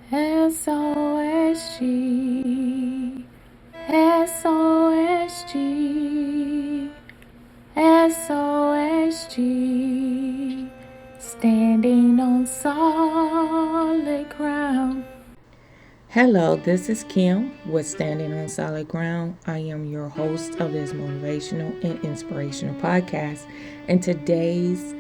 SOSG, SOSG, SOSG, standing on solid ground. Hello, this is Kim with Standing on Solid Ground. I am your host of this motivational and inspirational podcast. And today's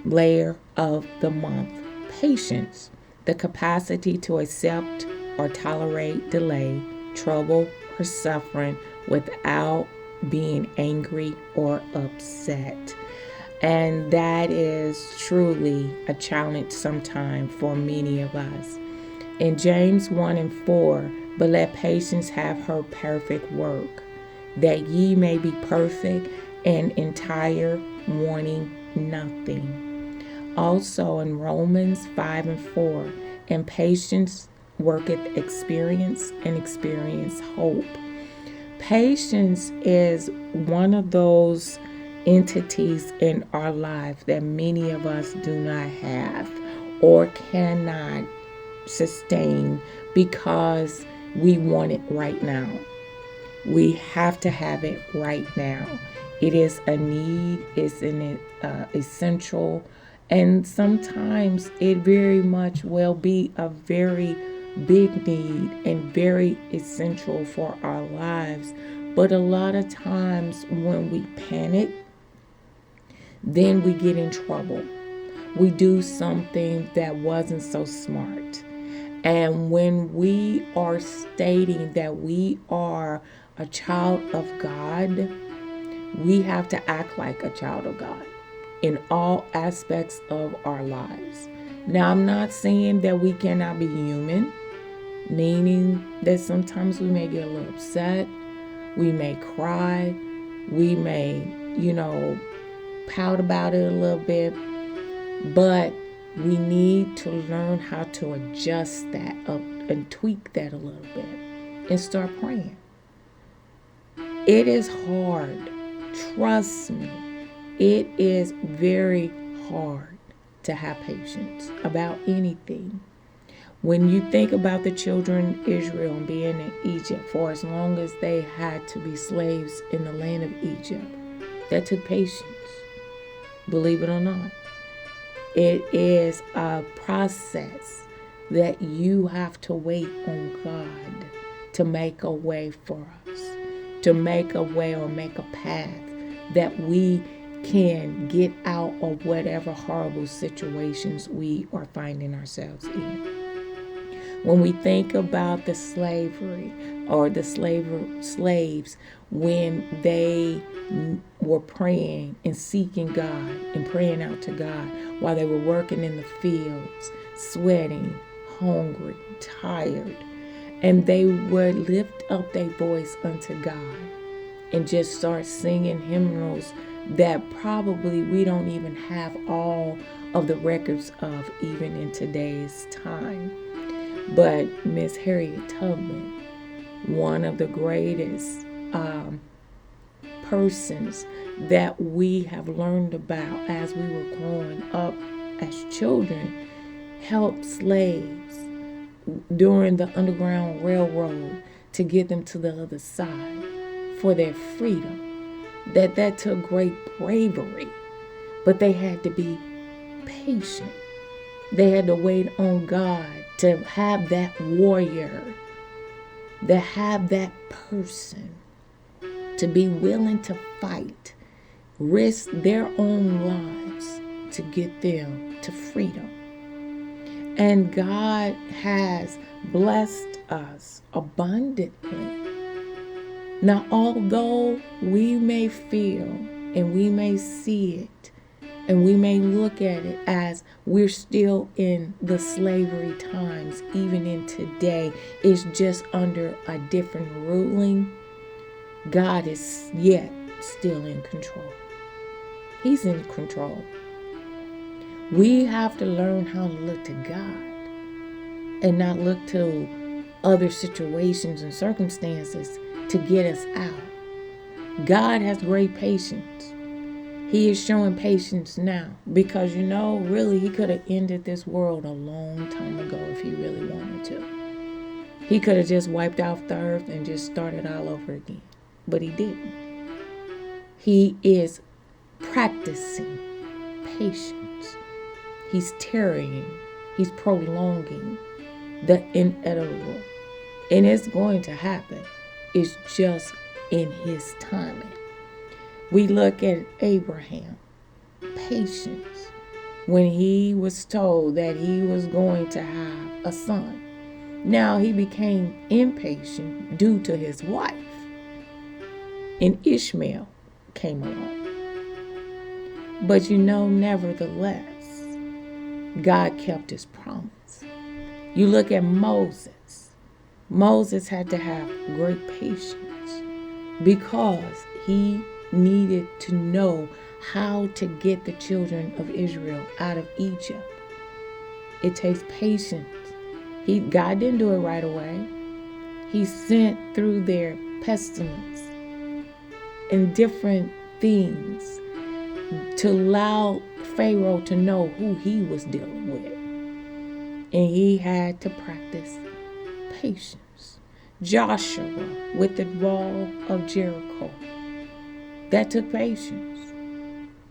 layer of the month, patience, the capacity to accept or tolerate delay, trouble, or suffering without being angry or upset. And that is truly a challenge sometimes for many of us. In James 1 and 4, but let patience have her perfect work, that ye may be perfect and entire, wanting nothing. Also in Romans 5 and 4, and patience worketh experience, and experience hope. Patience is one of those entities in our life that many of us do not have or cannot sustain because we want it right now. We have to have it right now. It is a need, it's an essential, and sometimes it very much will be a very big need and very essential for our lives. But a lot of times when we panic, then we get in trouble. We do something that wasn't so smart. And when we are stating that we are a child of God, we have to act like a child of God in all aspects of our lives. Now, I'm not saying that we cannot be human, meaning that sometimes we may get a little upset, we may cry, we may, pout about it a little bit, but we need to learn how to adjust that up and tweak that a little bit and start praying. It is hard. Trust me. It is very hard to have patience about anything. When you think about the children of Israel being in Egypt for as long as they had to be slaves in the land of Egypt, that took patience. Believe it or not. It is a process that you have to wait on God to make a way for us, to make a way or make a path that we can get out of whatever horrible situations we are finding ourselves in. When we think about the slavery or the slaves, when they were praying and seeking God and praying out to God while they were working in the fields, sweating, hungry, tired, and they would lift up their voice unto God and just start singing hymnals that probably we don't even have all of the records of even in today's time. But Miss Harriet Tubman, one of the greatest persons that we have learned about as we were growing up as children, helped slaves during the Underground Railroad to get them to the other side for their freedom. That took great bravery, but they had to be patient. They had to wait on God to have that warrior, to have that person, to be willing to fight, risk their own lives to get them to freedom. And God has blessed us abundantly. Now, although we may feel and we may see it and we may look at it as we're still in the slavery times, even in today, it's just under a different ruling, God is yet still in control. He's in control. We have to learn how to look to God and not look to other situations and circumstances to get us out. God has great patience. He is showing patience now because, really, he could have ended this world a long time ago if he really wanted to. He could have just wiped off the earth and just started all over again. But he didn't. He is practicing patience. He's tarrying. He's prolonging the inevitable. And it's going to happen. It's just in his timing. We look at Abraham. Patience. When he was told that he was going to have a son. Now he became impatient due to his wife. And Ishmael came along. But nevertheless, God kept his promise. You look at Moses. Moses had to have great patience because he needed to know how to get the children of Israel out of Egypt. It takes patience. God didn't do it right away. He sent through their pestilence and different things to allow Pharaoh to know who he was dealing with. And he had to practice patience. Joshua with the wall of Jericho. That took patience.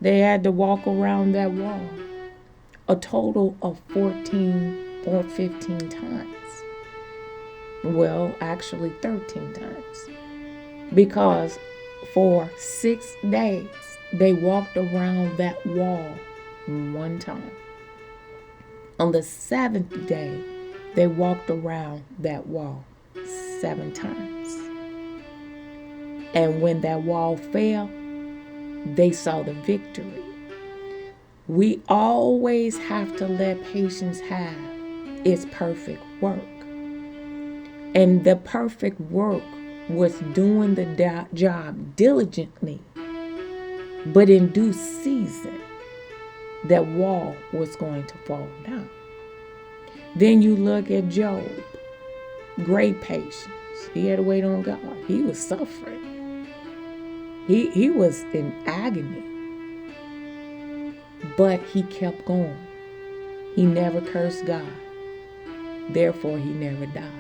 They had to walk around that wall a total of 14 or 15 times. Well, actually 13 times. Because for 6 days, they walked around that wall one time. On the 7th day, they walked around that wall 7 times. And when that wall fell, they saw the victory. We always have to let patience have its perfect work. And the perfect work was doing the job diligently. But in due season, that wall was going to fall down. Then you look at Job. Great patience. He had to wait on God. He was suffering. He was in agony. But he kept going. He never cursed God. Therefore, he never died.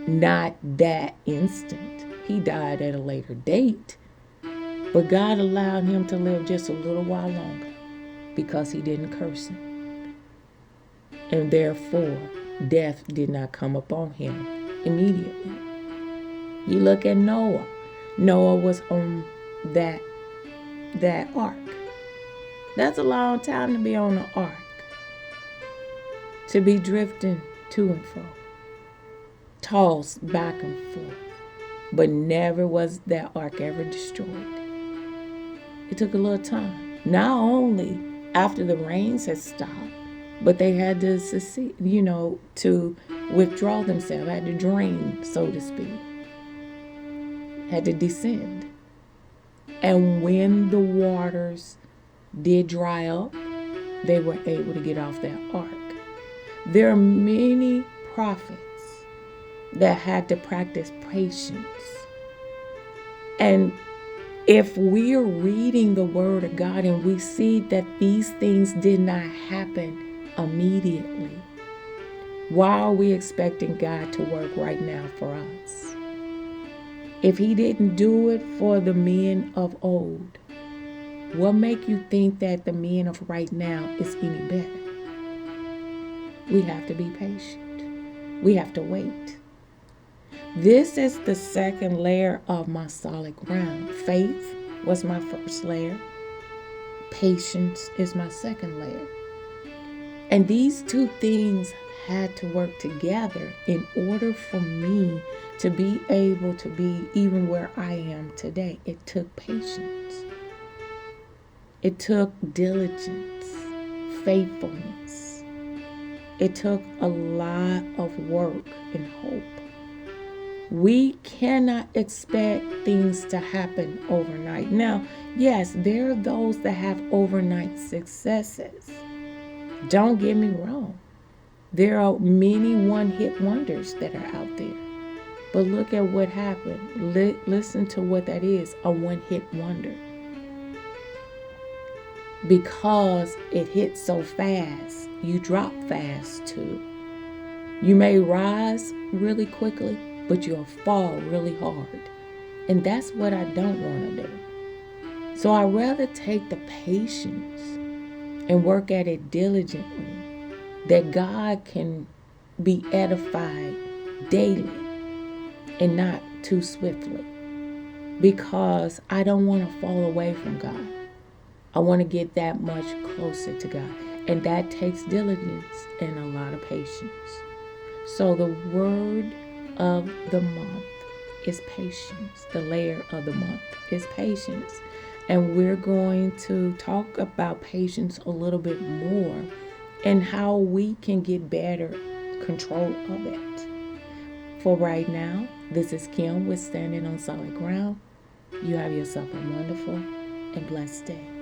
Not that instant. He died at a later date. But God allowed him to live just a little while longer because he didn't curse him. And therefore, death did not come upon him immediately. You look at Noah. Noah was on that ark. That's a long time to be on the ark. To be drifting to and fro. Tossed back and forth. But never was that ark ever destroyed. It took a little time. Not only after the rains had stopped, but they had to succeed, to withdraw themselves, had to drain, so to speak. Had to descend. And when the waters did dry up, they were able to get off that ark. There are many prophets that had to practice patience. And if we are reading the Word of God and we see that these things did not happen immediately, why are we expecting God to work right now for us? If he didn't do it for the men of old, what make you think that the men of right now is any better? We have to be patient. We have to wait. This is the second layer of my solid ground. Faith was my first layer. Patience is my second layer. And these two things had to work together in order for me to be able to be even where I am today. It took patience. It took diligence, faithfulness. It took a lot of work and hope. We cannot expect things to happen overnight. Now, yes, there are those that have overnight successes. Don't get me wrong. There are many one-hit wonders that are out there. But look at what happened. Listen to what that is, a one-hit wonder. Because it hit so fast, you drop fast too. You may rise really quickly, but you'll fall really hard. And that's what I don't want to do. So I'd rather take the patience and work at it diligently, that God can be edified daily and not too swiftly. Because I don't want to fall away from God. I want to get that much closer to God. And that takes diligence and a lot of patience. So the word of the month is patience. The layer of the month is patience. And we're going to talk about patience a little bit more and how we can get better control of it. For right now, this is Kim with Standing on Solid Ground. You have yourself a wonderful and blessed day.